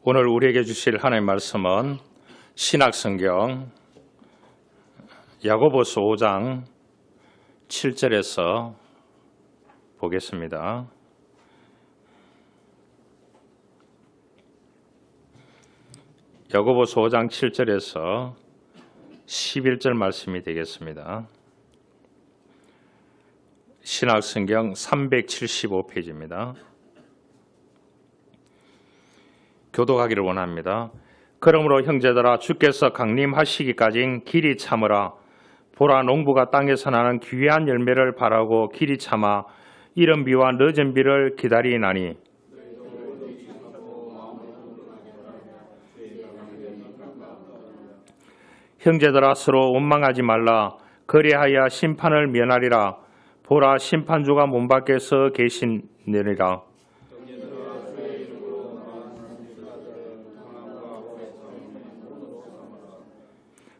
오늘 우리에게 주실 하나님의 말씀은 신약성경 야고보서 5장 7절에서 보겠습니다. 야고보서 5장 7절에서 11절 말씀이 되겠습니다. 신약성경 375페이지입니다. 교독하기를 원합니다. 그러므로 형제들아 주께서 강림하시기까지 길이 참으라. 보라 농부가 땅에서 나는 귀한 열매를 바라고 길이 참아 이른 비와 늦은 비를 기다리나니 형제들아 서로 원망하지 말라. 그리하여 심판을 면하리라. 보라 심판주가 문 밖에서 계시느니라.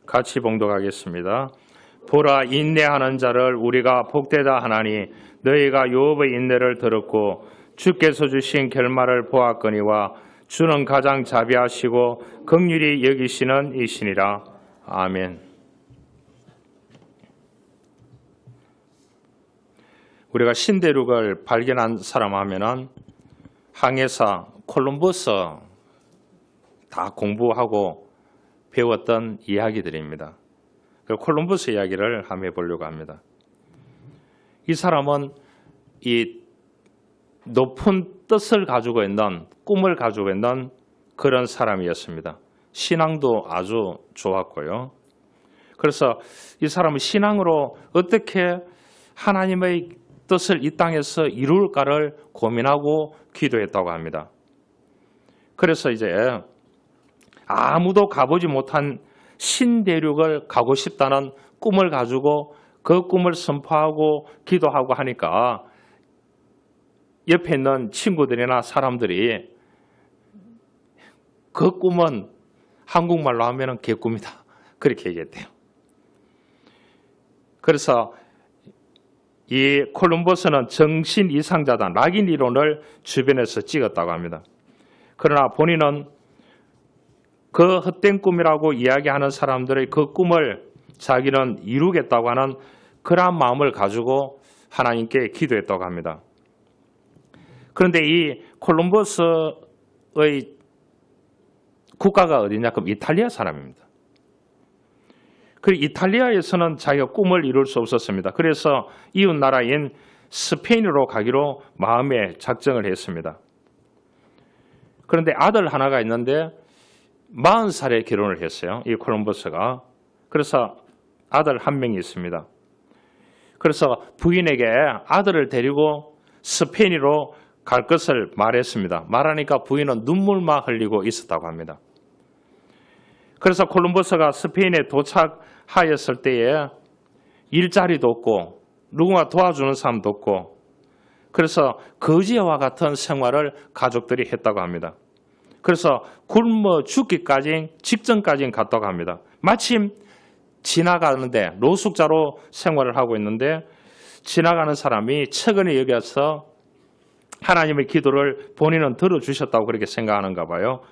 같이 봉독하겠습니다. 보라 인내하는 자를 우리가 복되다 하나니 너희가 욥의 인내를 들었고 주께서 주신 결말을 보았거니와 주는 가장 자비하시고 긍휼히 여기시는 이시니라. 아멘. 우리가 신대륙을 발견한 사람 하면은 항해사 콜럼버스 다 공부하고 배웠던 이야기들입니다. 콜럼버스 이야기를 한번 해보려고 합니다. 이 사람은 이 높은 뜻을 가지고 있는 꿈을 가지고 있는 그런 사람이었습니다. 신앙도 아주 좋았고요. 그래서 이 사람은 신앙으로 어떻게 하나님의 뜻을 이 땅에서 이룰까를 고민하고 기도했다고 합니다. 그래서 이제 아무도 가보지 못한 신대륙을 가고 싶다는 꿈을 가지고 그 꿈을 선포하고 기도하고 하니까 옆에 있는 친구들이나 사람들이 그 꿈은 한국말로 하면 개꿈이다. 그렇게 얘기했대요. 그래서 이 콜럼버스는 정신 이상자다. 낙인 이론을 주변에서 찍었다고 합니다. 그러나 본인은 그 헛된 꿈이라고 이야기하는 사람들의 그 꿈을 자기는 이루겠다고 하는 그러한 마음을 가지고 하나님께 기도했다고 합니다. 그런데 이 콜럼버스의 국가가 어디냐? 그럼 이탈리아 사람입니다. 그리고 이탈리아에서는 자기가 꿈을 이룰 수 없었습니다. 그래서 이웃 나라인 스페인으로 가기로 마음에 작정을 했습니다. 그런데 아들 하나가 있는데 40살에 결혼을 했어요. 이 콜럼버스가. 그래서 아들 한 명이 있습니다. 그래서 부인에게 아들을 데리고 스페인으로 갈 것을 말했습니다. 말하니까 부인은 눈물만 흘리고 있었다고 합니다. 그래서 콜럼버스가 스페인에 도착하였을 때에 일자리도 없고 누군가 도와주는 사람도 없고 그래서 거지와 같은 생활을 가족들이 했다고 합니다. 그래서 굶어 죽기까지 직전까지 갔다고 합니다. 마침 지나가는데 노숙자로 생활을 하고 있는데 지나가는 사람이 최근에 여기서 하나님의 기도를 본인은 들어주셨다고 그렇게 생각하는가 봐요.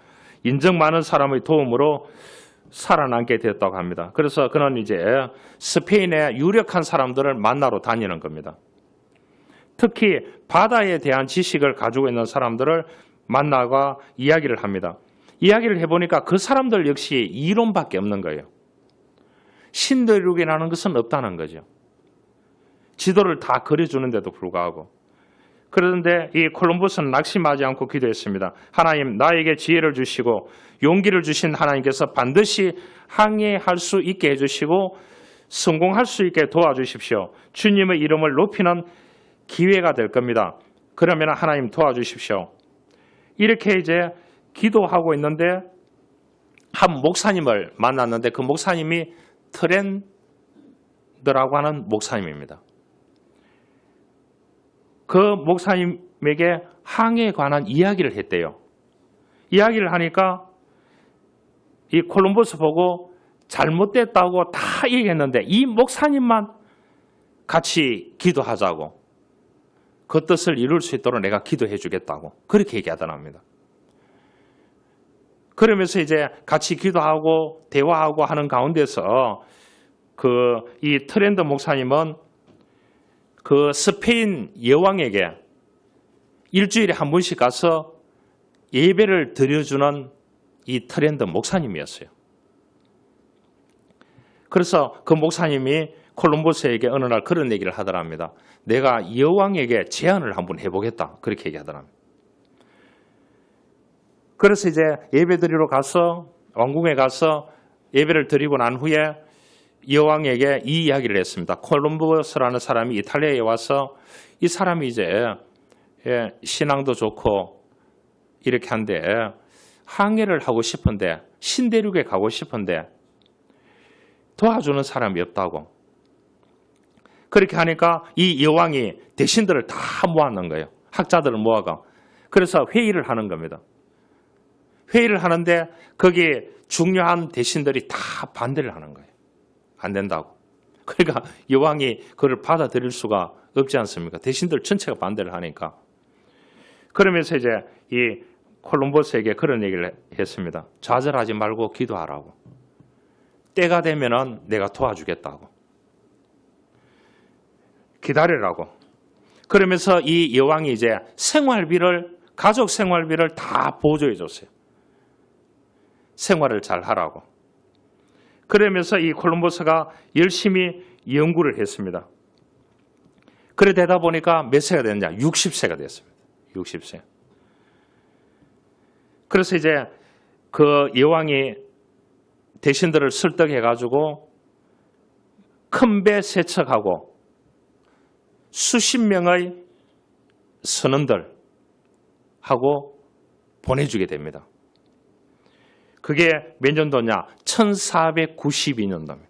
인정 많은 사람의 도움으로 살아남게 되었다고 합니다. 그래서 그는 이제 스페인의 유력한 사람들을 만나러 다니는 겁니다. 특히 바다에 대한 지식을 가지고 있는 사람들을 만나가 이야기를 합니다. 이야기를 해보니까 그 사람들 역시 이론밖에 없는 거예요. 신대륙이라는 것은 없다는 거죠. 지도를 다 그려주는데도 불구하고. 그런데 이 콜럼버스는 낙심하지 않고 기도했습니다. 하나님 나에게 지혜를 주시고 용기를 주신 하나님께서 반드시 항해할 수 있게 해주시고 성공할 수 있게 도와주십시오. 주님의 이름을 높이는 기회가 될 겁니다. 그러면 하나님 도와주십시오. 이렇게 이제 기도하고 있는데 한 목사님을 만났는데 그 목사님이 트렌드라고 하는 목사님입니다. 그 목사님에게 항해에 관한 이야기를 했대요. 이야기를 하니까 이 콜럼버스 보고 잘못됐다고 다 얘기했는데 이 목사님만 같이 기도하자고 그 뜻을 이룰 수 있도록 내가 기도해 주겠다고 그렇게 얘기하더랍니다. 그러면서 이제 같이 기도하고 대화하고 하는 가운데서 이 트렌드 목사님은 그 스페인 여왕에게 일주일에 한 번씩 가서 예배를 드려주는 이 트렌드 목사님이었어요. 그래서 그 목사님이 콜럼버스에게 어느 날 그런 얘기를 하더랍니다. 내가 여왕에게 제안을 한번 해보겠다. 그렇게 얘기하더랍니다. 그래서 이제 예배 드리러 가서 왕궁에 가서 예배를 드리고 난 후에 여왕에게 이 이야기를 했습니다. 콜럼버스라는 사람이 이탈리아에 와서 이 사람이 이제 신앙도 좋고 이렇게 한데 항해를 하고 싶은데 신대륙에 가고 싶은데 도와주는 사람이 없다고. 그렇게 하니까 이 여왕이 대신들을 다 모았는 거예요. 학자들을 모아가. 그래서 회의를 하는 겁니다. 회의를 하는데 거기에 중요한 대신들이 다 반대를 하는 거예요. 안 된다고. 그러니까 여왕이 그걸 받아들일 수가 없지 않습니까? 대신들 전체가 반대를 하니까. 그러면서 이제 이 콜럼버스에게 그런 얘기를 했습니다. 좌절하지 말고 기도하라고. 때가 되면은 내가 도와주겠다고. 기다리라고. 그러면서 이 여왕이 이제 가족 생활비를 다 보조해 줬어요. 생활을 잘 하라고. 그러면서 이 콜럼버스가 열심히 연구를 했습니다. 그래 되다 보니까 몇 세가 됐냐? 60세가 됐습니다. 60세. 그래서 이제 그 여왕이 대신들을 설득해가지고 큰 배 세척하고 수십 명의 선원들하고 보내주게 됩니다. 그게 몇 년도냐? 1492년도입니다.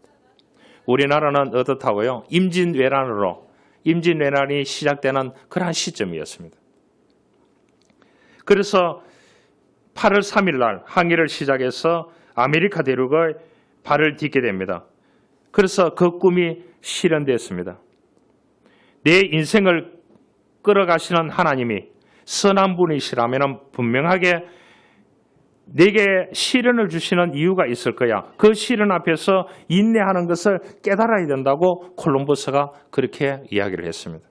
우리나라는 어떻다고요? 임진왜란이 시작되는 그러한 시점이었습니다. 그래서 8월 3일 날 항해를 시작해서 아메리카 대륙을 발을 딛게 됩니다. 그래서 그 꿈이 실현됐습니다. 내 인생을 끌어가시는 하나님이 선한 분이시라면 분명하게 내게 시련을 주시는 이유가 있을 거야. 그 시련 앞에서 인내하는 것을 깨달아야 된다고 콜럼버스가 그렇게 이야기를 했습니다.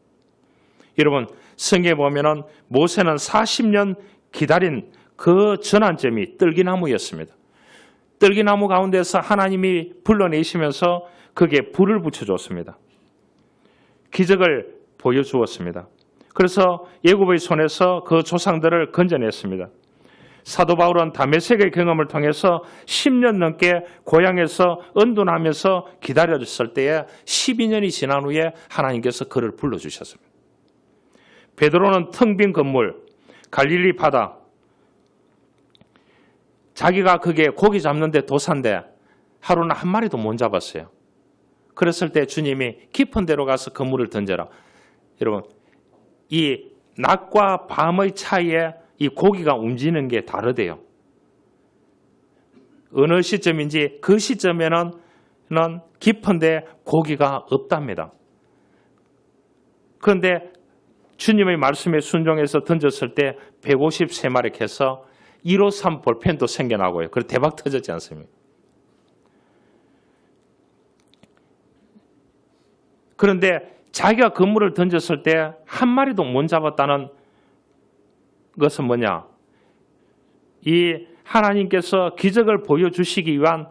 여러분, 성경에 보면은 모세는 40년 기다린 그 전환점이 떨기나무였습니다. 떨기나무 가운데서 하나님이 불러내시면서 거기에 불을 붙여줬습니다. 기적을 보여주었습니다. 그래서 애굽의 손에서 그 조상들을 건져냈습니다. 사도 바울은 다메섹의 경험을 통해서 10년 넘게 고향에서 은둔하면서 기다려졌을 때에 12년이 지난 후에 하나님께서 그를 불러주셨습니다. 베드로는 텅 빈 건물, 갈릴리 바다, 자기가 그게 고기 잡는데 도산데 하루는 한 마리도 못 잡았어요. 그랬을 때 주님이 깊은 데로 가서 그물을 던져라. 여러분, 이 낮과 밤의 차이에 이 고기가 움직이는 게 다르대요. 어느 시점인지 그 시점에는 깊은데 고기가 없답니다. 그런데 주님의 말씀에 순종해서 던졌을 때 153마리 해서 153 볼펜도 생겨나고요. 그래 대박 터졌지 않습니까? 그런데 자기가 그물을 던졌을 때 한 마리도 못 잡았다는 것은 뭐냐? 이 하나님께서 기적을 보여주시기 위한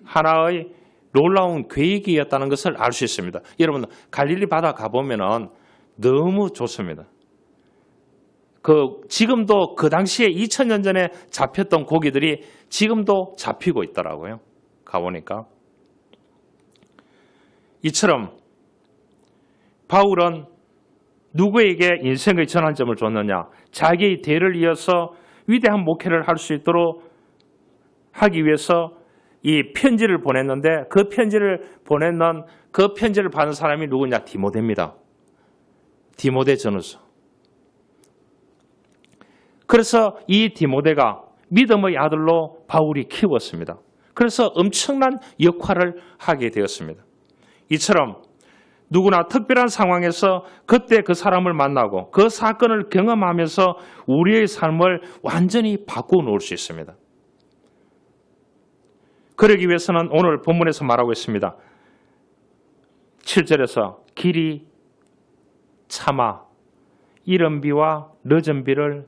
하나의 놀라운 계획이었다는 것을 알 수 있습니다. 여러분, 갈릴리 바다 가보면은 너무 좋습니다. 지금도 그 당시에 2000년 전에 잡혔던 고기들이 지금도 잡히고 있더라고요. 가보니까. 이처럼 바울은 누구에게 인생의 전환점을 줬느냐? 자기의 대를 이어서 위대한 목회를 할 수 있도록 하기 위해서 이 편지를 보냈는데 그 편지를 받은 사람이 누구냐? 디모데입니다. 디모데 전후서. 그래서 이 디모데가 믿음의 아들로 바울이 키웠습니다. 그래서 엄청난 역할을 하게 되었습니다. 이처럼 누구나 특별한 상황에서 그때 그 사람을 만나고 그 사건을 경험하면서 우리의 삶을 완전히 바꾸어 놓을 수 있습니다. 그러기 위해서는 오늘 본문에서 말하고 있습니다. 7절에서 길이 참아 이른 비와 늦은 비를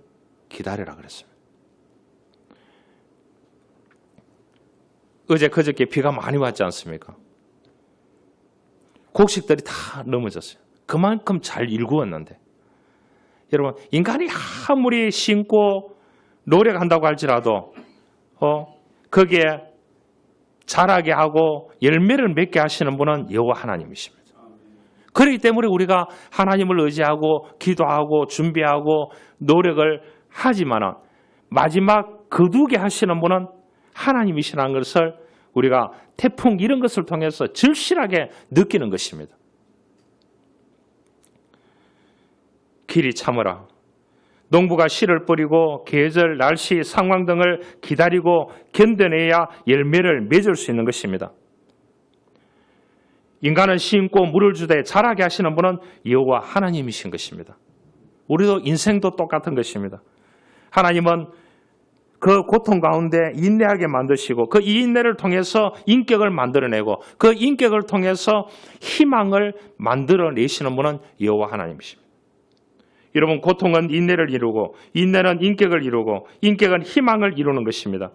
기다리라 그랬습니다. 어제 그저께 비가 많이 왔지 않습니까? 곡식들이 다 넘어졌어요. 그만큼 잘 일구었는데 여러분, 인간이 아무리 심고 노력한다고 할지라도 거기에 자라게 하고 열매를 맺게 하시는 분은 여호와 하나님이십니다. 그렇기 때문에 우리가 하나님을 의지하고 기도하고 준비하고 노력을 하지만 마지막 거두게 하시는 분은 하나님이시라는 것을 우리가 태풍 이런 것을 통해서 절실하게 느끼는 것입니다. 길이 참으라. 농부가 씨를 뿌리고 계절, 날씨, 상황 등을 기다리고 견뎌내야 열매를 맺을 수 있는 것입니다. 인간은 심고 물을 주되 자라게 하시는 분은 여호와 하나님이신 것입니다. 우리도 인생도 똑같은 것입니다. 하나님은 그 고통 가운데 인내하게 만드시고 그 인내를 통해서 인격을 만들어내고 그 인격을 통해서 희망을 만들어내시는 분은 여호와 하나님이십니다. 여러분, 고통은 인내를 이루고 인내는 인격을 이루고 인격은 희망을 이루는 것입니다.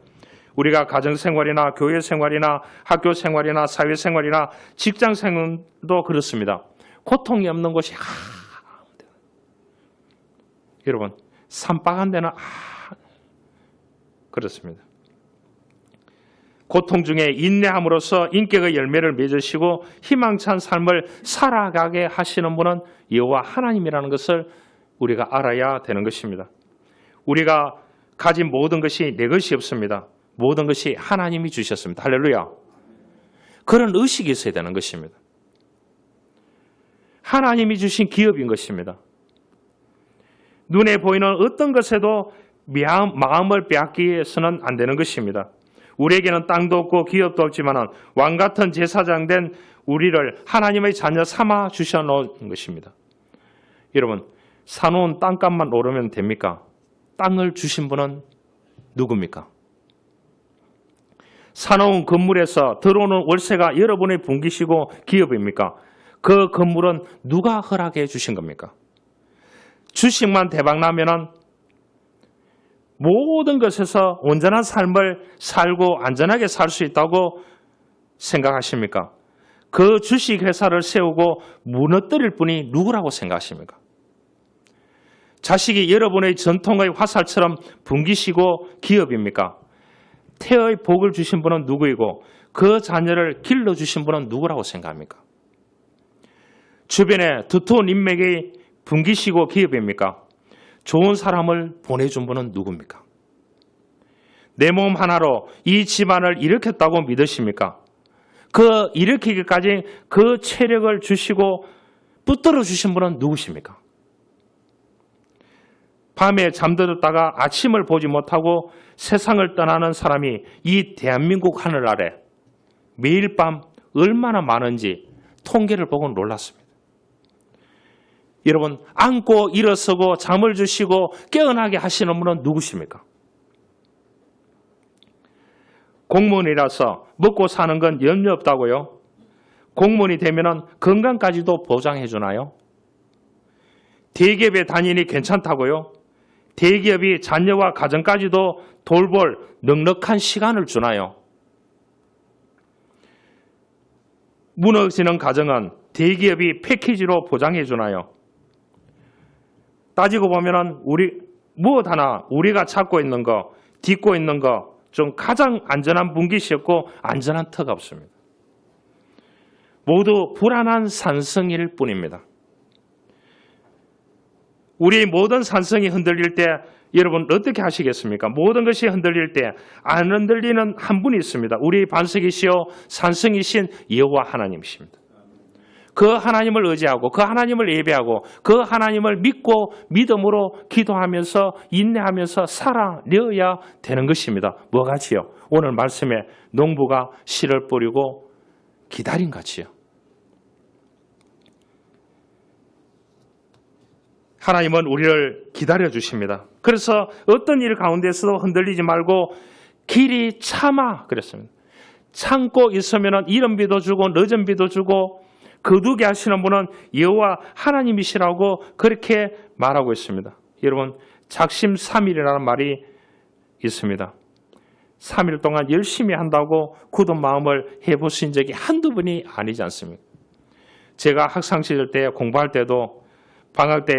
우리가 가정생활이나 교회생활이나 학교생활이나 사회생활이나 직장생활도 그렇습니다. 고통이 없는 곳이 여러분, 산박한 데는 그렇습니다. 고통 중에 인내함으로써 인격의 열매를 맺으시고 희망찬 삶을 살아가게 하시는 분은 여호와 하나님이라는 것을 우리가 알아야 되는 것입니다. 우리가 가진 모든 것이 내 것이 없습니다. 모든 것이 하나님이 주셨습니다. 할렐루야. 그런 의식이 있어야 되는 것입니다. 하나님이 주신 기업인 것입니다. 눈에 보이는 어떤 것에도 마음을 빼앗기해서는 안 되는 것입니다. 우리에게는 땅도 없고 기업도 없지만 왕같은 제사장 된 우리를 하나님의 자녀 삼아 주셔놓은 것입니다. 여러분, 사놓은 땅값만 오르면 됩니까? 땅을 주신 분은 누굽니까? 사놓은 건물에서 들어오는 월세가 여러분의 분기시고 기업입니까? 그 건물은 누가 허락해 주신 겁니까? 주식만 대박나면은 모든 것에서 온전한 삶을 살고 안전하게 살 수 있다고 생각하십니까? 그 주식회사를 세우고 무너뜨릴 분이 누구라고 생각하십니까? 자식이 여러분의 전통의 화살처럼 분기시고 기업입니까? 태의 복을 주신 분은 누구이고 그 자녀를 길러주신 분은 누구라고 생각합니까? 주변에 두터운 인맥의 분기시고 기업입니까? 좋은 사람을 보내준 분은 누굽니까? 내 몸 하나로 이 집안을 일으켰다고 믿으십니까? 그 일으키기까지 그 체력을 주시고 붙들어 주신 분은 누구십니까? 밤에 잠들었다가 아침을 보지 못하고 세상을 떠나는 사람이 이 대한민국 하늘 아래 매일 밤 얼마나 많은지 통계를 보고 놀랐습니다. 여러분, 앉고 일어서고 잠을 주시고 깨어나게 하시는 분은 누구십니까? 공무원이라서 먹고 사는 건 염려 없다고요? 공무원이 되면 건강까지도 보장해 주나요? 대기업에 다니니 괜찮다고요? 대기업이 자녀와 가정까지도 돌볼 넉넉한 시간을 주나요? 무너지는 가정은 대기업이 패키지로 보장해 주나요? 따지고 보면 무엇 하나 우리가 찾고 있는 거, 딛고 있는 거 좀 가장 안전한 분기시였고 안전한 터가 없습니다. 모두 불안한 산성일 뿐입니다. 우리 모든 산성이 흔들릴 때 여러분 어떻게 하시겠습니까? 모든 것이 흔들릴 때 안 흔들리는 한 분이 있습니다. 우리 반석이시요 산성이신 여호와 하나님이십니다. 그 하나님을 의지하고 그 하나님을 예배하고 그 하나님을 믿고 믿음으로 기도하면서 인내하면서 살아내어야 되는 것입니다. 뭐같이요? 오늘 말씀에 농부가 씨를 뿌리고 기다린 같이요. 하나님은 우리를 기다려 주십니다. 그래서 어떤 일 가운데서도 흔들리지 말고 길이 참아 그랬습니다. 참고 있으면 이른 비도 주고 늦은 비도 주고 거두게 하시는 분은 여호와 하나님이시라고 그렇게 말하고 있습니다. 여러분, 작심 3일이라는 말이 있습니다. 3일 동안 열심히 한다고 굳은 마음을 해보신 적이 한두 번이 아니지 않습니까? 제가 학창시절 때 공부할 때도 방학 때에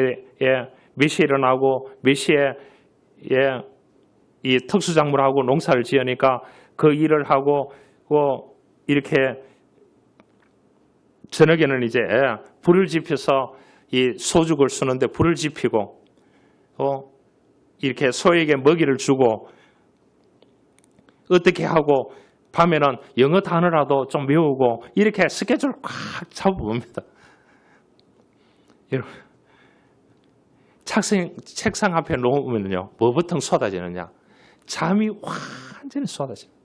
몇 시에 일어나고 몇 시에 이 특수작물하고 농사를 지으니까 그 일을 하고 이렇게 저녁에는 이제 불을 지펴서 이 소죽을 쓰는데 불을 지피고 이렇게 소에게 먹이를 주고 어떻게 하고 밤에는 영어 단어라도 좀 외우고 이렇게 스케줄을 꽉 잡아봅니다. 여러분, 책상 앞에 놓으면요, 뭐부터 쏟아지느냐? 잠이 완전히 쏟아집니다.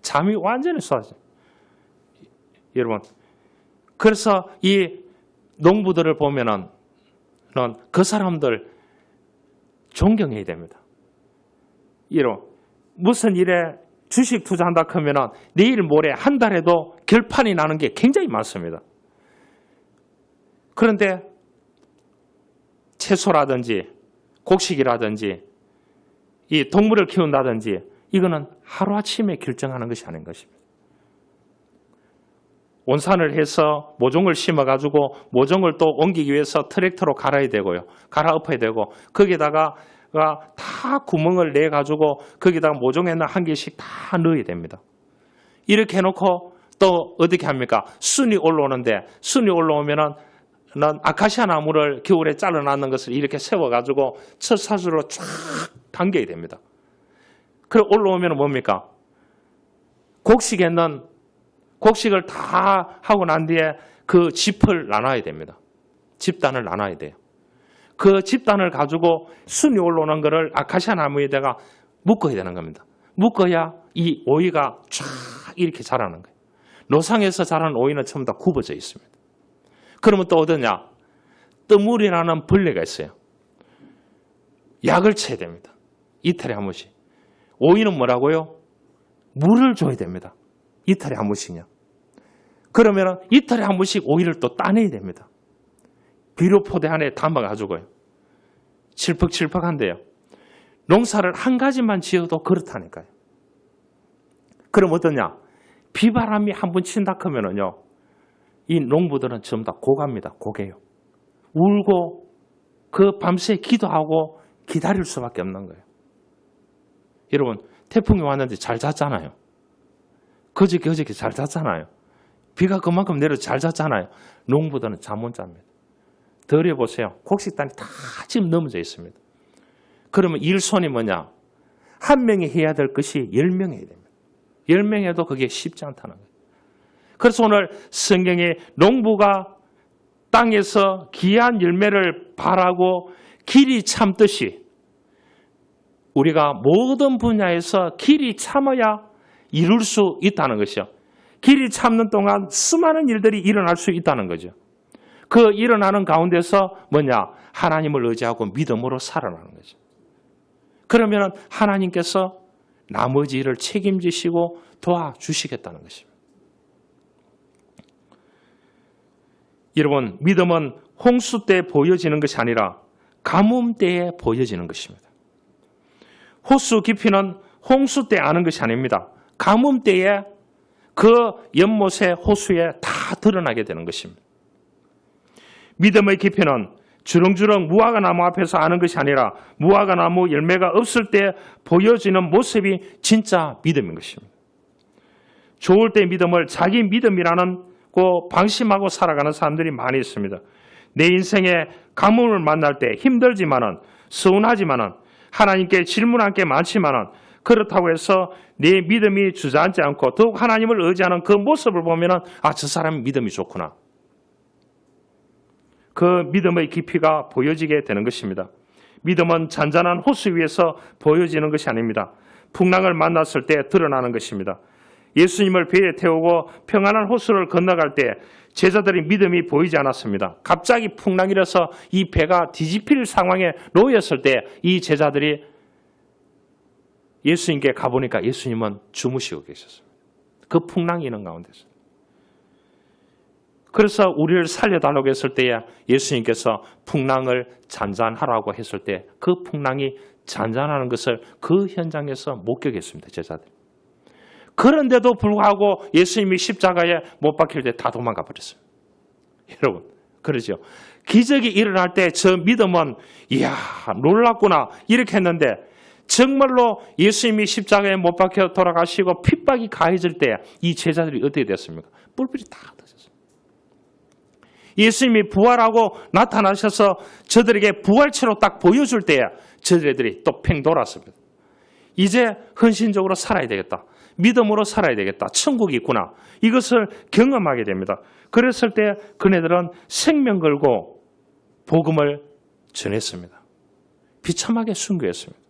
잠이 완전히 쏟아져요. 여러분, 그래서 이 농부들을 보면은 그 사람들 존경해야 됩니다. 여러분, 무슨 일에 주식 투자한다 하면은 내일 모레 한 달에도 결판이 나는 게 굉장히 많습니다. 그런데 채소라든지 곡식이라든지 이 동물을 키운다든지 이거는 하루아침에 결정하는 것이 아닌 것입니다. 온산을 해서 모종을 심어가지고 모종을 또 옮기기 위해서 트랙터로 갈아야 되고요. 갈아엎어야 되고 거기다가 다 구멍을 내가지고 거기다가 모종에는 한 개씩 다 넣어야 됩니다. 이렇게 해놓고 또 어떻게 합니까? 순이 올라오는데 순이 올라오면은 아카시아 나무를 겨울에 잘라놨는 것을 이렇게 세워가지고 첫 사수로 쫙 당겨야 됩니다. 그리고 올라오면 뭡니까? 곡식을 다 하고 난 뒤에 그 짚을 나눠야 됩니다. 집단을 나눠야 돼요. 그 집단을 가지고 순이 올라오는 것을 아카시아 나무에다가 묶어야 되는 겁니다. 묶어야 이 오이가 쫙 이렇게 자라는 거예요. 노상에서 자라는 오이는 전부 다 굽어져 있습니다. 그러면 또 어떠냐? 뜨물이라는 벌레가 있어요. 약을 쳐야 됩니다. 이틀에 한 번씩. 오이는 뭐라고요? 물을 줘야 됩니다. 이틀에 한 번씩요. 그러면 이틀에 한 번씩 오이를 또 따내야 됩니다. 비료포대 안에 담아가지고요. 칠퍽칠퍽한데요. 농사를 한 가지만 지어도 그렇다니까요. 그럼 어떠냐? 비바람이 한 번 친다 하면은요, 이 농부들은 전부 다 고갑니다. 고개요. 울고 그 밤새 기도하고 기다릴 수밖에 없는 거예요. 여러분, 태풍이 왔는데 잘 잤잖아요. 그저께 잘 잤잖아요. 비가 그만큼 내려 잘 잤잖아요. 농부들은 잠 못 잡니다. 덜해 보세요. 곡식단이 다 지금 넘어져 있습니다. 그러면 일손이 뭐냐? 한 명이 해야 될 것이 10명이 해야 됩니다. 10명 해도 그게 쉽지 않다는 거예요. 그래서 오늘 성경에 농부가 땅에서 귀한 열매를 바라고 길이 참듯이 우리가 모든 분야에서 길이 참아야 이룰 수 있다는 것이요. 길이 참는 동안 수많은 일들이 일어날 수 있다는 거죠. 그 일어나는 가운데서 뭐냐? 하나님을 의지하고 믿음으로 살아나는 거죠. 그러면 하나님께서 나머지 일을 책임지시고 도와주시겠다는 것입니다. 여러분, 믿음은 홍수 때 보여지는 것이 아니라 가뭄 때에 보여지는 것입니다. 호수 깊이는 홍수 때 아는 것이 아닙니다. 가뭄 때에 그 연못의 호수에 다 드러나게 되는 것입니다. 믿음의 깊이는 주렁주렁 무화과 나무 앞에서 아는 것이 아니라 무화과 나무 열매가 없을 때 보여지는 모습이 진짜 믿음인 것입니다. 좋을 때 믿음을 자기 믿음이라는 방심하고 살아가는 사람들이 많이 있습니다. 내 인생에 가뭄을 만날 때 힘들지만은 서운하지만은 하나님께 질문할 게 많지만은 그렇다고 해서 내 믿음이 주저앉지 않고 더욱 하나님을 의지하는 그 모습을 보면은 저 사람은 믿음이 좋구나. 그 믿음의 깊이가 보여지게 되는 것입니다. 믿음은 잔잔한 호수 위에서 보여지는 것이 아닙니다. 풍랑을 만났을 때 드러나는 것입니다. 예수님을 배에 태우고 평안한 호수를 건너갈 때 제자들의 믿음이 보이지 않았습니다. 갑자기 풍랑이라서 이 배가 뒤집힐 상황에 놓였을 때 이 제자들이 예수님께 가보니까 예수님은 주무시고 계셨습니다. 그 풍랑이 있는 가운데서. 그래서 우리를 살려달라고 했을 때에 예수님께서 풍랑을 잔잔하라고 했을 때 그 풍랑이 잔잔하는 것을 그 현장에서 목격했습니다. 제자들. 그런데도 불구하고 예수님이 십자가에 못 박힐 때 다 도망가 버렸어요. 여러분, 그러죠. 기적이 일어날 때 저 믿음은 이야 놀랍구나 이렇게 했는데 정말로 예수님이 십자가에 못 박혀 돌아가시고 핍박이 가해질 때 이 제자들이 어떻게 됐습니까? 뿔뿔이 다 터졌어요. 예수님이 부활하고 나타나셔서 저들에게 부활체로 딱 보여줄 때에 저들이 또 팽 돌았습니다. 이제 헌신적으로 살아야 되겠다. 믿음으로 살아야 되겠다. 천국이 있구나. 이것을 경험하게 됩니다. 그랬을 때 그네들은 생명 걸고 복음을 전했습니다. 비참하게 순교했습니다.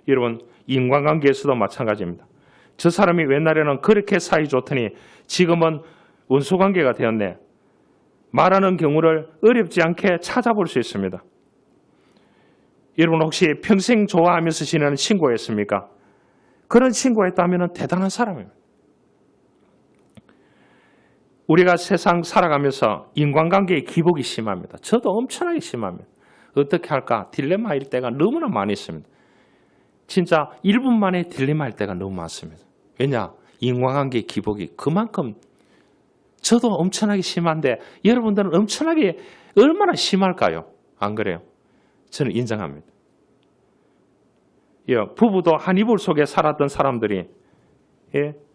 여러분, 인간관계에서도 마찬가지입니다. 저 사람이 옛날에는 그렇게 사이 좋더니 지금은 원수관계가 되었네. 말하는 경우를 어렵지 않게 찾아볼 수 있습니다. 여러분 혹시 평생 좋아하면서 지내는 친구가 있습니까? 그런 친구가 있다면 대단한 사람입니다. 우리가 세상 살아가면서 인간관계의 기복이 심합니다. 저도 엄청나게 심합니다. 어떻게 할까? 딜레마일 때가 너무나 많이 있습니다. 진짜 1분 만에 딜레마일 때가 너무 많습니다. 왜냐? 인간관계의 기복이 그만큼 저도 엄청나게 심한데 여러분들은 엄청나게 얼마나 심할까요? 안 그래요? 저는 인정합니다. 부부도 한 이불 속에 살았던 사람들이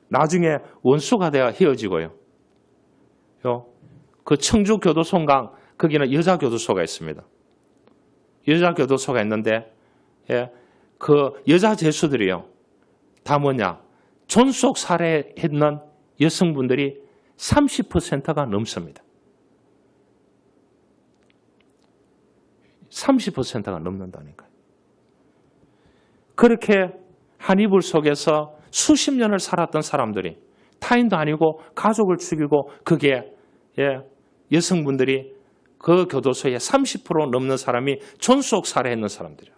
나중에 원수가 되어 헤어지고요. 그 청주 교도소인가 거기는 여자 교도소가 있습니다. 여자 교도소가 있는데 그 여자 죄수들이요. 다 뭐냐? 존속 살해했는 여성분들이 30%가 넘습니다. 30%가 넘는다니까요. 그렇게 한 이불 속에서 수십 년을 살았던 사람들이 타인도 아니고 가족을 죽이고 그게 여성분들이 그 교도소에 30% 넘는 사람이 존속 살해했는 사람들이에요.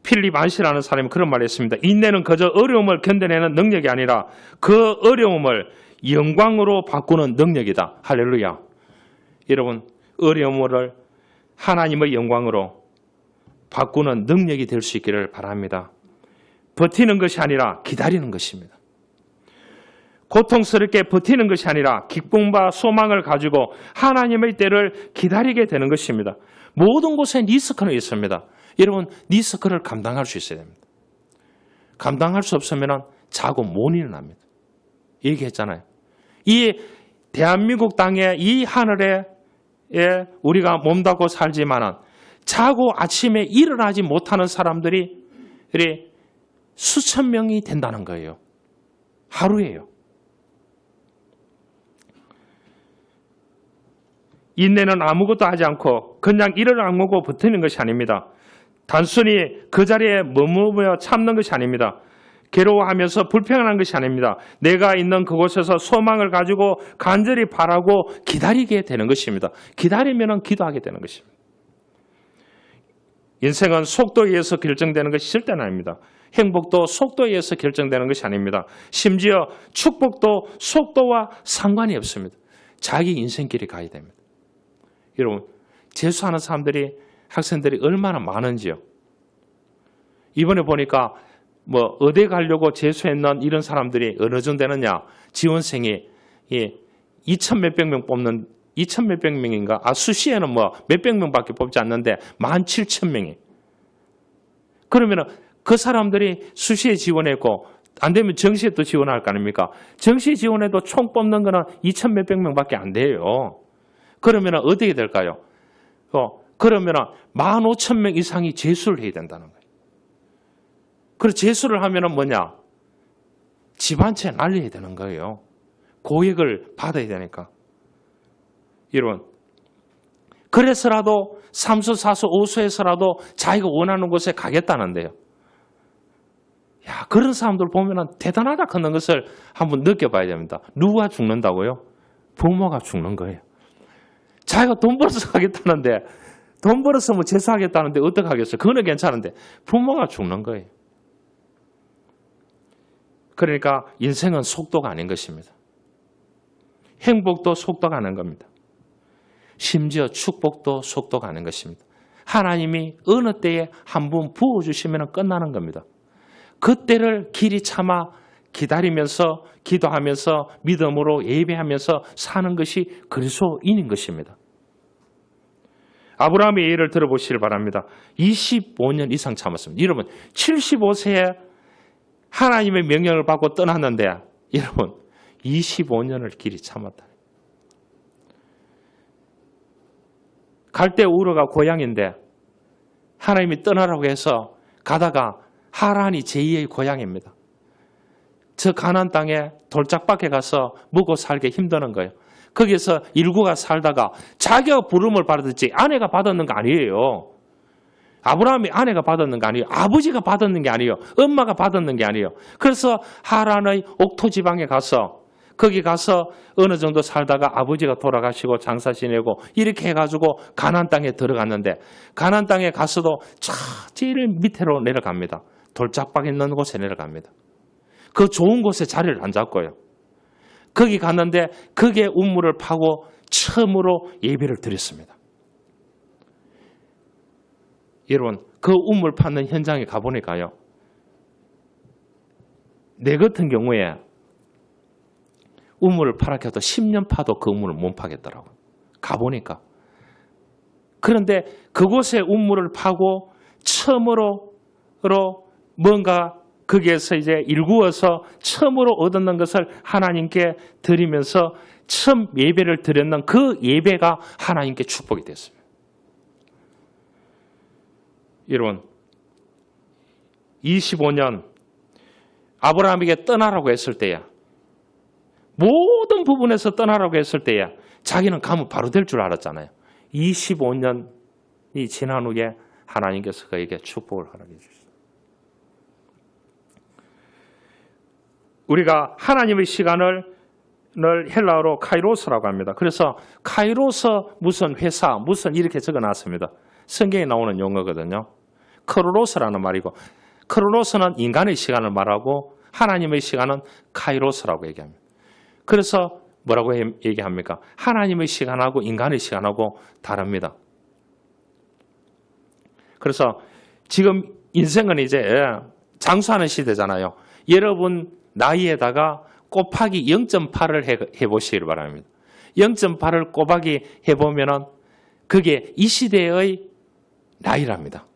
필립 안시라는 사람이 그런 말을 했습니다. 인내는 그저 어려움을 견뎌내는 능력이 아니라 그 어려움을 영광으로 바꾸는 능력이다. 할렐루야. 여러분, 어려움을 하나님의 영광으로 바꾸는 능력이 될 수 있기를 바랍니다. 버티는 것이 아니라 기다리는 것입니다. 고통스럽게 버티는 것이 아니라 기쁨과 소망을 가지고 하나님의 때를 기다리게 되는 것입니다. 모든 곳에 리스크는 있습니다. 여러분, 리스크를 감당할 수 있어야 됩니다. 감당할 수 없으면 자고 못 일어납니다. 얘기했잖아요. 이 대한민국 땅에 이 하늘에 우리가 몸담고 살지만은 자고 아침에 일어나지 못하는 사람들이 수천 명이 된다는 거예요. 하루에요. 인내는 아무것도 하지 않고 그냥 이를 악물고 버티는 것이 아닙니다. 단순히 그 자리에 머무르며 참는 것이 아닙니다. 괴로워하면서 불평하는 것이 아닙니다. 내가 있는 그곳에서 소망을 가지고 간절히 바라고 기다리게 되는 것입니다. 기다리면 기도하게 되는 것입니다. 인생은 속도에 의해서 결정되는 것이 절대는 아닙니다. 행복도 속도에 의해서 결정되는 것이 아닙니다. 심지어 축복도 속도와 상관이 없습니다. 자기 인생길이 가야 됩니다. 여러분, 재수하는 사람들이 학생들이 얼마나 많은지요. 이번에 보니까 어디 가려고 재수했는 이런 사람들이 어느 정도 되느냐. 지원생이 2천 몇백 명 뽑는 2천 몇백 명인가? 수시에는 몇백 명밖에 뽑지 않는데 17,000명이. 그러면 그 사람들이 수시에 지원했고 안 되면 정시에 또 지원할 거 아닙니까? 정시에 지원해도 총 뽑는 거는 2천 몇백 명밖에 안 돼요. 그러면 어떻게 될까요? 그러면 15,000명 이상이 재수를 해야 된다는 거예요. 그래서 재수를 하면은 뭐냐? 집 한 채 날려야 되는 거예요. 고액을 받아야 되니까. 여러분, 그래서라도 3수, 4수, 5수에서라도 자기가 원하는 곳에 가겠다는데요. 그런 사람들 보면 대단하다 하는 것을 한번 느껴봐야 됩니다. 누가 죽는다고요? 부모가 죽는 거예요. 자기가 돈 벌어서 가겠다는데 돈 벌어서 뭐 재수하겠다는데 어떡하겠어요? 그거는 괜찮은데 부모가 죽는 거예요. 그러니까 인생은 속도가 아닌 것입니다. 행복도 속도가 아닌 겁니다. 심지어 축복도 속도가 아닌 것입니다. 하나님이 어느 때에 한 번 부어주시면 끝나는 겁니다. 그때를 길이 참아 기다리면서 기도하면서 믿음으로 예배하면서 사는 것이 그리스도인인 것입니다. 아브라함의 예를 들어보시길 바랍니다. 25년 이상 참았습니다. 여러분 75세에 하나님의 명령을 받고 떠났는데 여러분 25년을 길이 참았다. 갈대 우르가 고향인데 하나님이 떠나라고 해서 가다가 하란이 제2의 고향입니다. 저 가나안 땅에 돌짝밭에 가서 먹고 살기 힘드는 거예요. 거기서 일구가 살다가 자기가 부름을 받았지 아내가 받았는 거 아니에요. 아브라함이 아내가 받았는 게 아니에요. 아버지가 받았는 게 아니에요. 엄마가 받았는 게 아니에요. 그래서 하란의 옥토 지방에 가서 거기 가서 어느 정도 살다가 아버지가 돌아가시고 장사 지내고 이렇게 해가지고 가나안 땅에 들어갔는데 가나안 땅에 가서도 제일 밑으로 내려갑니다. 돌짝박 있는 곳에 내려갑니다. 그 좋은 곳에 자리를 안 잡고요. 거기 갔는데 거기에 우물을 파고 처음으로 예배를 드렸습니다. 여러분 그 우물 파는 현장에 가보니까요. 내 같은 경우에 우물을 파라고 해도 10년 파도 그 우물을 못 파겠더라고요. 가보니까. 그런데 그곳에 우물을 파고 처음으로 뭔가 거기에서 이제 일구어서 처음으로 얻었는 것을 하나님께 드리면서 처음 예배를 드렸는 그 예배가 하나님께 축복이 됐습니다. 여러분 25년 아브라함에게 떠나라고 했을 때야 모든 부분에서 떠나라고 했을 때야 자기는 가면 바로 될 줄 알았잖아요. 25년이 지난 후에 하나님께서 그에게 축복을 허락해 주셨어요. 우리가 하나님의 시간을 헬라어로 카이로스라고 합니다. 그래서 카이로스 무슨 회사 무슨 이렇게 적어놨습니다. 성경에 나오는 용어거든요. 크로노스라는 말이고 크로노스는 인간의 시간을 말하고 하나님의 시간은 카이로스라고 얘기합니다. 그래서 뭐라고 얘기합니까? 하나님의 시간하고 인간의 시간하고 다릅니다. 그래서 지금 인생은 이제 장수하는 시대잖아요. 여러분 나이에다가 곱하기 0.8을 해보시길 바랍니다. 0.8을 곱하기 해보면은 그게 이 시대의 나이랍니다.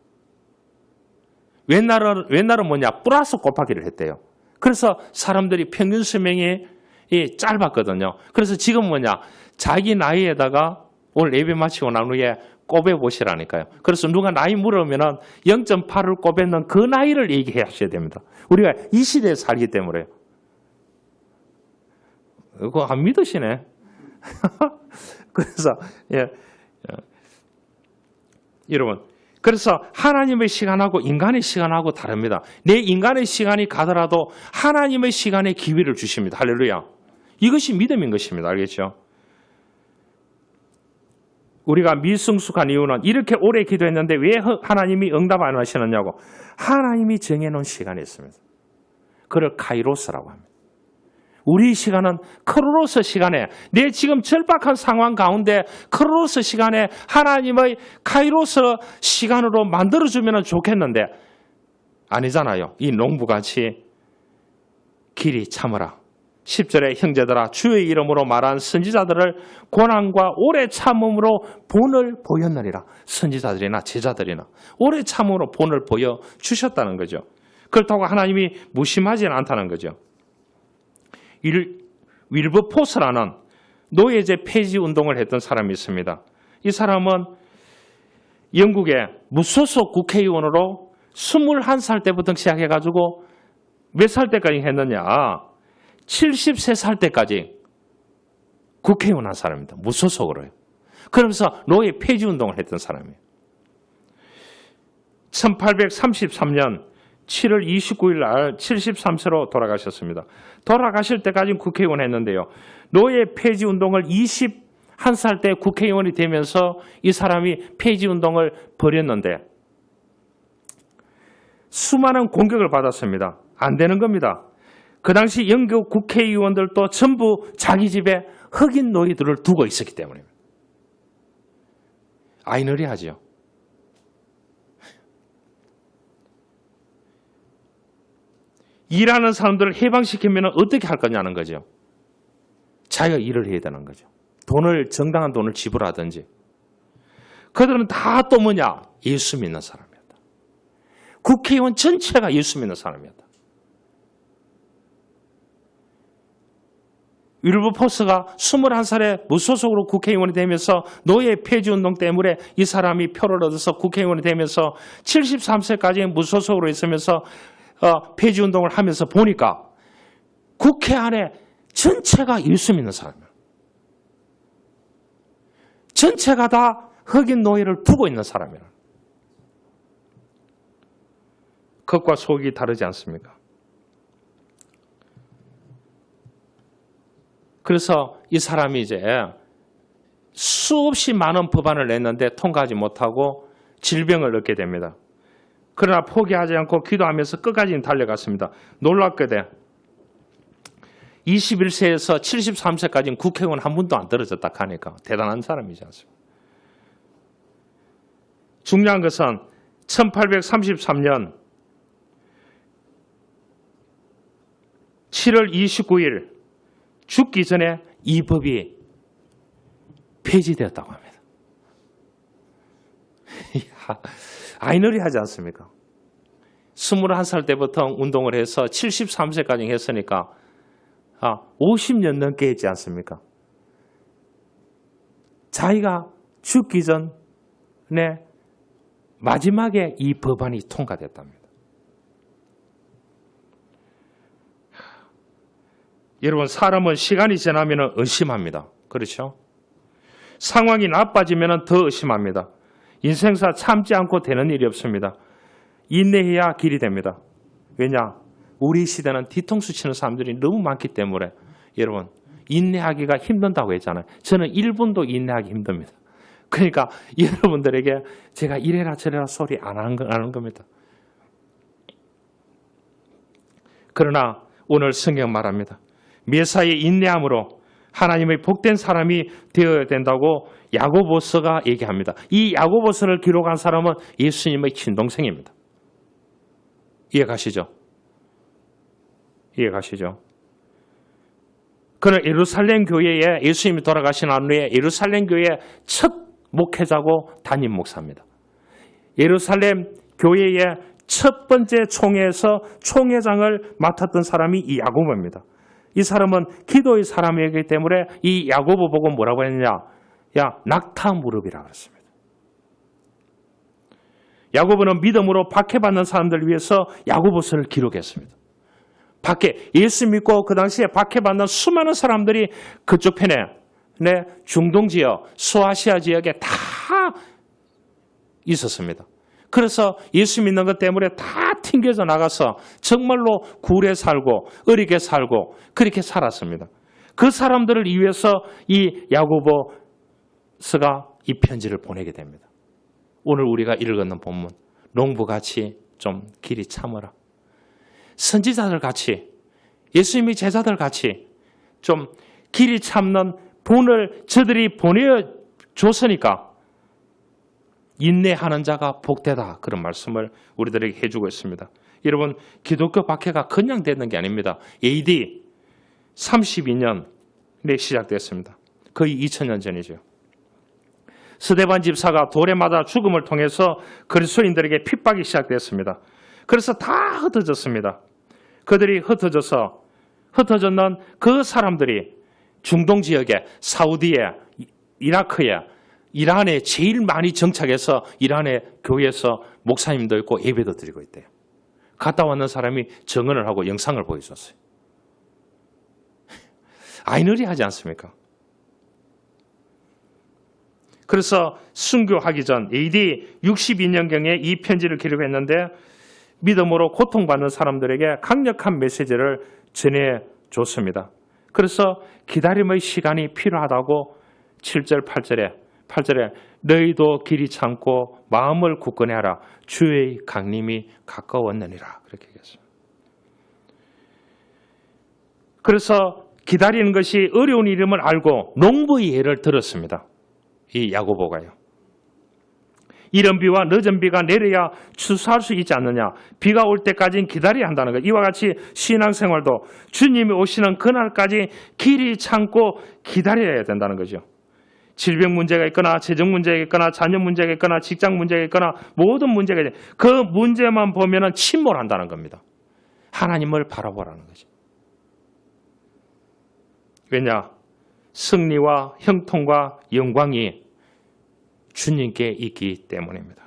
옛날은 뭐냐? 플러스 곱하기를 했대요. 그래서 사람들이 평균 수명이 짧았거든요. 그래서 지금 뭐냐? 자기 나이에다가 오늘 예배 마치고 난 후에 곱해보시라니까요. 그래서 누가 나이 물으면은 0.8을 곱했는 그 나이를 얘기하셔야 됩니다. 우리가 이 시대에 살기 때문에요. 그거 안 믿으시네. 그래서 여러분 그래서 하나님의 시간하고 인간의 시간하고 다릅니다. 내 인간의 시간이 가더라도 하나님의 시간에 기회를 주십니다. 할렐루야. 이것이 믿음인 것입니다. 알겠죠? 우리가 미성숙한 이유는 이렇게 오래 기도했는데 왜 하나님이 응답 안 하시느냐고. 하나님이 정해놓은 시간이 있습니다. 그걸 카이로스라고 합니다. 우리 시간은 크로노스 시간에 내 지금 절박한 상황 가운데 크로노스 시간에 하나님의 카이로스 시간으로 만들어주면 좋겠는데 아니잖아요. 이 농부같이 길이 참으라. 10절에 형제들아 주의 이름으로 말한 선지자들을 고난과 오래 참음으로 본을 보였느니라. 선지자들이나 제자들이나 오래 참음으로 본을 보여주셨다는 거죠. 그렇다고 하나님이 무심하지는 않다는 거죠. 윌버포스라는 노예제 폐지 운동을 했던 사람이 있습니다. 이 사람은 영국의 무소속 국회의원으로 21살 때부터 시작해가지고 몇 살 때까지 했느냐? 73살 때까지 국회의원 한 사람입니다. 무소속으로요. 그러면서 노예 폐지 운동을 했던 사람이에요. 1833년 7월 29일 날 73세로 돌아가셨습니다. 돌아가실 때까지 국회의원 했는데요. 노예 폐지 운동을 21살 때 국회의원이 되면서 이 사람이 폐지 운동을 벌였는데 수많은 공격을 받았습니다. 안 되는 겁니다. 그 당시 영국 국회의원들도 전부 자기 집에 흑인 노예들을 두고 있었기 때문입니다. 아이러니하죠. 일하는 사람들을 해방시키면 어떻게 할 거냐는 거죠. 자기가 일을 해야 되는 거죠. 정당한 돈을 지불하든지. 그들은 다 또 뭐냐? 예수 믿는 사람이었다. 국회의원 전체가 예수 믿는 사람이었다. 윌버포스가 21살에 무소속으로 국회의원이 되면서 노예 폐지운동 때문에 이 사람이 표를 얻어서 국회의원이 되면서 73세까지 무소속으로 있으면서 폐지운동을 하면서 보니까 국회 안에 전체가 예수 믿는 사람이에요. 전체가 다 흑인 노예를 두고 있는 사람이에요. 겉과 속이 다르지 않습니까? 그래서 이 사람이 이제 수없이 많은 법안을 냈는데 통과하지 못하고 질병을 얻게 됩니다. 그러나 포기하지 않고 기도하면서 끝까지 달려갔습니다. 놀랍게도 21세에서 73세까지는 국회의원 한 분도 안 떨어졌다 하니까 대단한 사람이지 않습니까? 중요한 것은 1833년 7월 29일 죽기 전에 이 법이 폐지되었다고 합니다. 아이러니하지 않습니까? 21살 때부터 운동을 해서 73세까지 했으니까 50년 넘게 했지 않습니까? 자기가 죽기 전에 마지막에 이 법안이 통과됐답니다. 여러분, 사람은 시간이 지나면 의심합니다. 그렇죠? 상황이 나빠지면 더 의심합니다. 인생사 참지 않고 되는 일이 없습니다. 인내해야 길이 됩니다. 왜냐? 우리 시대는 뒤통수 치는 사람들이 너무 많기 때문에 여러분, 인내하기가 힘든다고 했잖아요. 저는 1분도 인내하기 힘듭니다. 그러니까 여러분들에게 제가 이래라 저래라 소리 안 하는 겁니다. 그러나 오늘 성경 말합니다. 메사의 인내함으로 하나님의 복된 사람이 되어야 된다고 야고보서가 얘기합니다. 이 야고보서를 기록한 사람은 예수님의 친동생입니다. 이해가시죠? 이해가시죠? 그는 예루살렘 교회에 예수님이 돌아가신 후에 예루살렘 교회의 첫 목회자고 담임 목사입니다. 예루살렘 교회의 첫 번째 총회에서 총회장을 맡았던 사람이 이 야고보입니다. 이 사람은 기도의 사람이기 때문에 이 야고보 보고 뭐라고 했느냐? 야, 낙타 무릎이라고 했습니다. 야고보는 믿음으로 박해받는 사람들을 위해서 야고보서를 기록했습니다. 예수 믿고 그 당시에 박해받는 수많은 사람들이 그쪽 편에 중동 지역, 소아시아 지역에 다 있었습니다. 그래서 예수 믿는 것 때문에 다 튕겨져 나가서 정말로 굴에 살고 어리게 살고 그렇게 살았습니다. 그 사람들을 위해서 이 야고보서가 이 편지를 보내게 됩니다. 오늘 우리가 읽었는 본문, 농부같이 좀 길이 참으라. 선지자들 같이, 예수님의 제자들 같이 좀 길이 참는 본을 저들이 보내줬으니까 인내하는 자가 복되다. 그런 말씀을 우리들에게 해주고 있습니다. 여러분, 기독교 박해가 그냥 되는 게 아닙니다. AD 32년에 시작됐습니다. 거의 2000년 전이죠. 스데반 집사가 돌에 맞아 죽음을 통해서 그리스도인들에게 핍박이 시작됐습니다. 그래서 다 흩어졌습니다. 그들이 흩어졌는 그 사람들이 중동 지역에, 사우디에, 이라크에, 이란에 제일 많이 정착해서 이란의 교회에서 목사님도 있고 예배도 드리고 있대요. 갔다 왔는 사람이 증언을 하고 영상을 보여줬어요. 아이러니하지 않습니까? 그래서 순교하기 전 AD 62년경에 이 편지를 기록했는데 믿음으로 고통받는 사람들에게 강력한 메시지를 전해줬습니다. 그래서 기다림의 시간이 필요하다고 7절 8절에 너희도 길이 참고 마음을 굳건히 하라. 주의 강림이 가까웠느니라. 그렇게 얘기했습니다. 그래서 기다리는 것이 어려운 일임을 알고 농부의 예를 들었습니다. 이 야고보가요. 이른 비와 늦은 비가 내려야 추수할 수 있지 않느냐. 비가 올 때까지는 기다려야 한다는 것. 이와 같이 신앙생활도 주님이 오시는 그날까지 길이 참고 기다려야 된다는 거죠. 질병 문제가 있거나 재정 문제가 있거나 자녀 문제가 있거나 직장 문제가 있거나 모든 문제가 있거나 그 문제만 보면 침몰한다는 겁니다. 하나님을 바라보라는 거죠. 왜냐? 승리와 형통과 영광이 주님께 있기 때문입니다.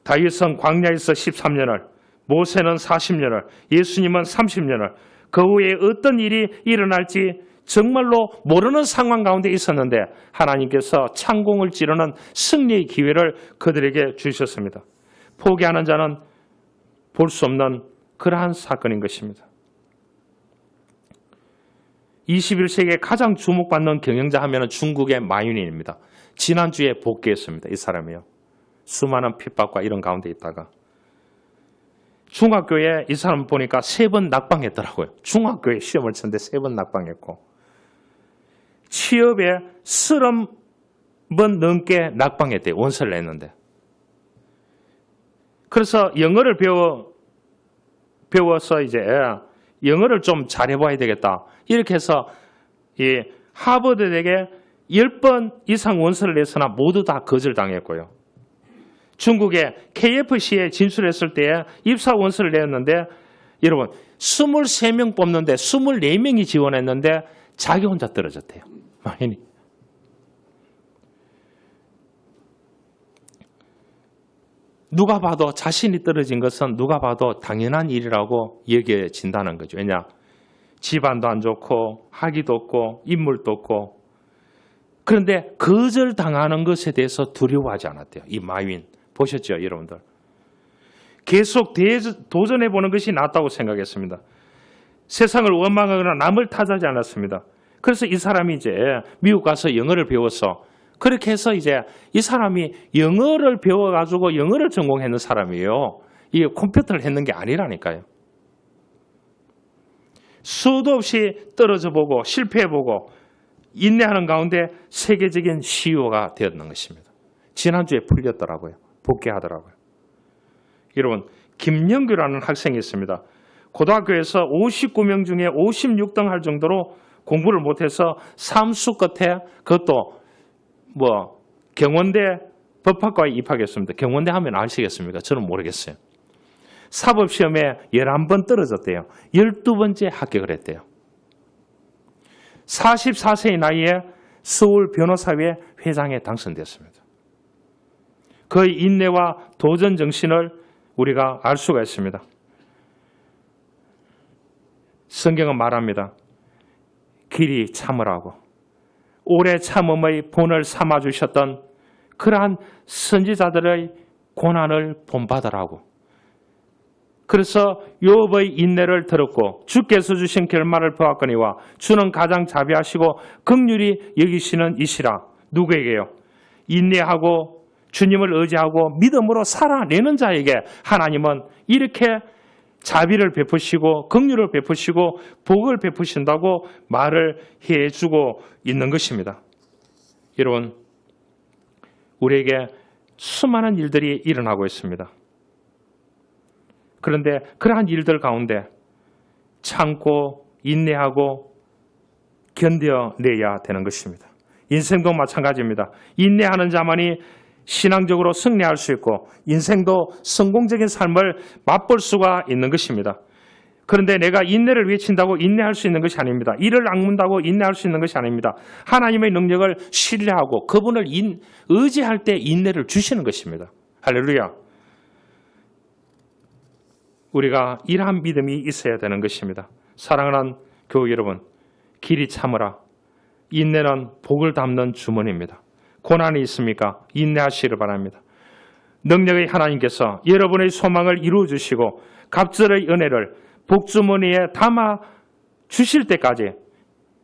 다윗은 광야에서 13년을, 모세는 40년을, 예수님은 30년을 그 후에 어떤 일이 일어날지 정말로 모르는 상황 가운데 있었는데 하나님께서 창공을 찌르는 승리의 기회를 그들에게 주셨습니다. 포기하는 자는 볼 수 없는 그러한 사건인 것입니다. 21세기에 가장 주목받는 경영자 하면 중국의 마윤인입니다. 지난주에 복귀했습니다. 이 사람이요. 수많은 핍박과 이런 가운데 있다가 중학교에 이 사람 보니까 3번 낙방했더라고요. 중학교에 시험을 쳤는데 3번 낙방했고 취업에 30번 넘게 낙방했대요. 원서를 냈는데. 그래서 영어를 배워서 이제 영어를 좀 잘해봐야 되겠다. 이렇게 해서 이 하버드에게 10번 이상 원서를 냈으나 모두 다 거절당했고요. 중국의 KFC에 진출했을 때 입사 원서를 냈는데 여러분 23명 뽑는데 24명이 지원했는데 자기 혼자 떨어졌대요. 누가 봐도 자신이 떨어진 것은 누가 봐도 당연한 일이라고 여겨진다는 거죠. 왜냐? 집안도 안 좋고 학위도 없고 인물도 없고 그런데 거절당하는 것에 대해서 두려워하지 않았대요. 이 마윈 보셨죠, 여러분들? 계속 도전해보는 것이 낫다고 생각했습니다. 세상을 원망하거나 남을 탓하지 않았습니다. 그래서 이 사람이 이제 미국 가서 영어를 배워서 그렇게 해서 이제 이 사람이 영어를 배워가지고 영어를 전공했는 사람이에요. 이게 컴퓨터를 했는 게 아니라니까요. 수도 없이 떨어져 보고 실패해보고 인내하는 가운데 세계적인 CEO가 되었는 것입니다. 지난주에 풀렸더라고요. 복귀하더라고요. 여러분, 김영규라는 학생이 있습니다. 고등학교에서 59명 중에 56등 할 정도로 공부를 못해서 삼수 끝에 그것도 경원대 법학과에 입학했습니다. 경원대 하면 아시겠습니까? 저는 모르겠어요. 사법시험에 11번 떨어졌대요. 12번째 합격을 했대요. 44세의 나이에 서울 변호사회 회장에 당선됐습니다. 그의 인내와 도전 정신을 우리가 알 수가 있습니다. 성경은 말합니다. 길이 참으라고 오래 참음의 본을 삼아주셨던 그러한 선지자들의 고난을 본받으라고. 그래서 욥의 인내를 들었고 주께서 주신 결말을 보았거니와 주는 가장 자비하시고 긍휼히 여기시는 이시라. 누구에게요? 인내하고 주님을 의지하고 믿음으로 살아내는 자에게 하나님은 이렇게 자비를 베푸시고 긍휼을 베푸시고 복을 베푸신다고 말을 해주고 있는 것입니다. 여러분, 우리에게 수많은 일들이 일어나고 있습니다. 그런데 그러한 일들 가운데 참고 인내하고 견뎌내야 되는 것입니다. 인생도 마찬가지입니다. 인내하는 자만이 신앙적으로 승리할 수 있고 인생도 성공적인 삶을 맛볼 수가 있는 것입니다. 그런데 내가 인내를 외친다고 인내할 수 있는 것이 아닙니다. 이를 악문다고 인내할 수 있는 것이 아닙니다. 하나님의 능력을 신뢰하고 그분을 의지할 때 인내를 주시는 것입니다. 할렐루야. 우리가 이러한 믿음이 있어야 되는 것입니다. 사랑하는 교우 여러분, 길이 참으라. 인내는 복을 담는 주머니입니다. 고난이 있습니까? 인내하시기를 바랍니다. 능력의 하나님께서 여러분의 소망을 이루어 주시고 갑절의 은혜를 복주머니에 담아 주실 때까지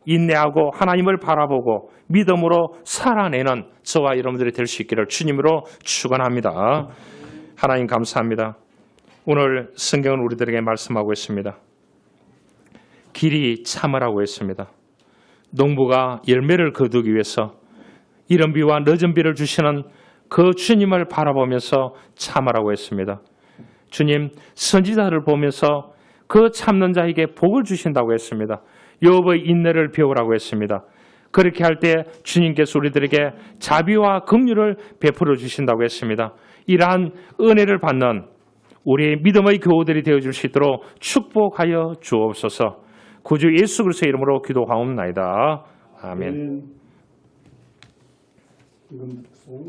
인내하고 하나님을 바라보고 믿음으로 살아내는 저와 여러분들이 될 수 있기를 주님으로 축원합니다. 하나님 감사합니다. 오늘 성경은 우리들에게 말씀하고 있습니다. 길이 참으라고 했습니다. 농부가 열매를 거두기 위해서 이른 비와 늦은 비를 주시는 그 주님을 바라보면서 참으라고 했습니다. 주님, 선지자를 보면서 그 참는 자에게 복을 주신다고 했습니다. 욥의 인내를 배우라고 했습니다. 그렇게 할 때 주님께서 우리들에게 자비와 긍휼을 베풀어 주신다고 했습니다. 이러한 은혜를 받는 우리의 믿음의 교우들이 되어줄 수 있도록 축복하여 주옵소서. 구주 예수 그리스도의 이름으로 기도하옵나이다. 아멘.